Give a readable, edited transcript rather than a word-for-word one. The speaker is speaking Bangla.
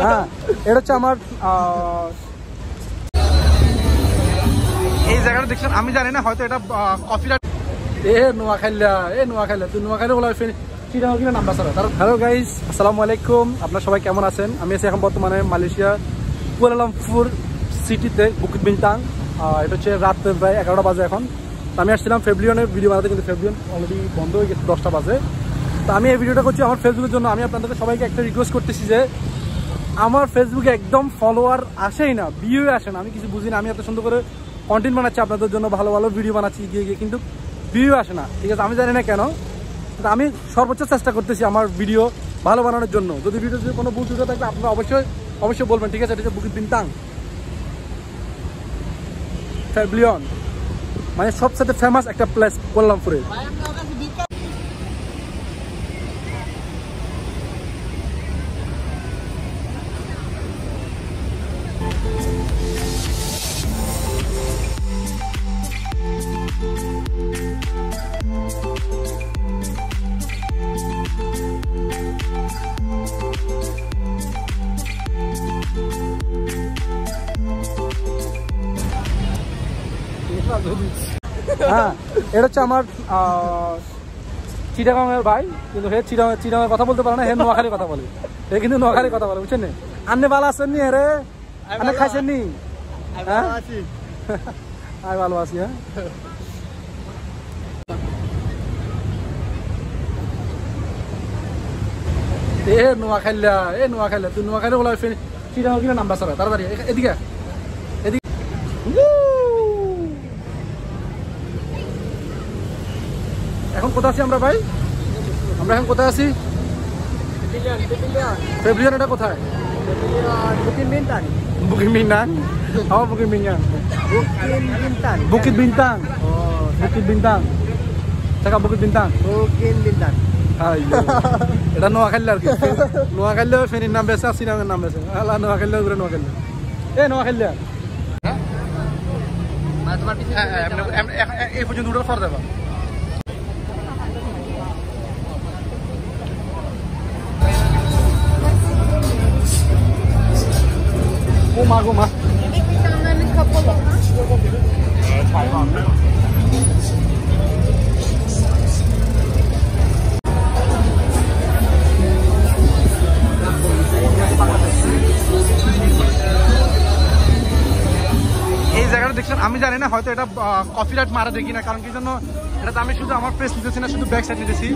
হ্যাঁ, এটা হচ্ছে আমার এই জায়গাটা দেখছেন, আমি জানি না, হয়তো এটা কফিরা নোয়াখাইলা তুই নোয়াখাইলা বলা নাম্বার স্যার। হ্যালো গাইস, আসসালামু আলাইকুম। আপনারা সবাই কেমন আছেন? আমি আছি এখন বর্তমানে মালয়েশিয়া কুয়ালালামপুর সিটিতে, বুকিত বিনতাং। এটা হচ্ছে রাত প্রায় 11টা বাজে এখন। আমি আসছিলাম ফেব্রিয়নের ভিডিও বানাতে, কিন্তু ফেব্রিয়ন অলরেডি বন্ধ হয়ে গেছে 10টা বাজে। তো আমি এই ভিডিওটা করছি আমার ফেসবুকের জন্য। আমি আপনাদেরকে সবাইকে একটা রিকোয়েস্ট করতেছি যে আমার ফেসবুকে একদম ফলোয়ার আসেই না, ভিউ আসে না। আমি কিছু বুঝি না। আমি এত সুন্দর করে কন্টেন্ট বানাচ্ছি আপনাদের জন্য, ভালো ভালো ভিডিও বানাচ্ছি গিয়ে গিয়ে, কিন্তু ভিউ আসে না। ঠিক আছে, আমি জানি না কেন। আমি সর্বোচ্চ চেষ্টা করতেছি আমার ভিডিও ভালো বানানোর জন্য। যদি ভিডিওতে কোনো ভুল ত্রুটি থাকলে আপনারা অবশ্যই বলবেন। ঠিক আছে, এটা হচ্ছে বুকিত বিনতাং ফেব্রিয়ন, মানে সবচেয়ে ফেমাস একটা প্লেস কুয়ালালামপুরে। হ্যাঁ, এটা হচ্ছে আমার চিটাগাংয়ের ভাই, কিন্তু হে চিটাগাংয়ের কথা বলতে পারে না, হে নোয়াখালীর কথা বলে। হে কিন্তু নোয়াখালীর কথা বলে, বুঝছেন না? আন্নে ভালো আছেন নি? রে আন্নে খাইছেন নি? হ্যাঁ, আমি ভালো আছি। হ্যাঁ, নোয়াখাইলা তুই নোয়াখালী বলা চিটাগাং কিনা নাম্বার স্যার। তাড়াতাড়ি এদিকে এখন কোথায় আছি আমরা ভাই? আমরা এখন কোথায় আছি? ফেব্রিয়ন। এটা কোথায়? Bukit বিনতাং। Bukit বিনতাং। Bukit বিনতাং। Bukit বিনতাং। Bukit বিনতাং। টাকা বুকিত বিনতাং। বুকিত বিনতাং। এটা নোয়াখালী আর কি। নোয়াখালী ফেনীর নাম বেছে, শ্রীরামের নাম বেছে। আল্লাহ নোয়াখালী ঘুরে নোয়াখালী। নোয়াখালী এই পর্যন্ত উঠে ফর দেবা। Goma. Maybe we can learn a couple of এই জায়গাটা দেখছেন, আমি জানি না, হয়তো এটা কপিরাইট মারা দেখি না। কারণ কি জন্য? এটা আমি শুধু আমার ফেস নিতেছি না, শুধু ব্যাক সাইড নিতেছি।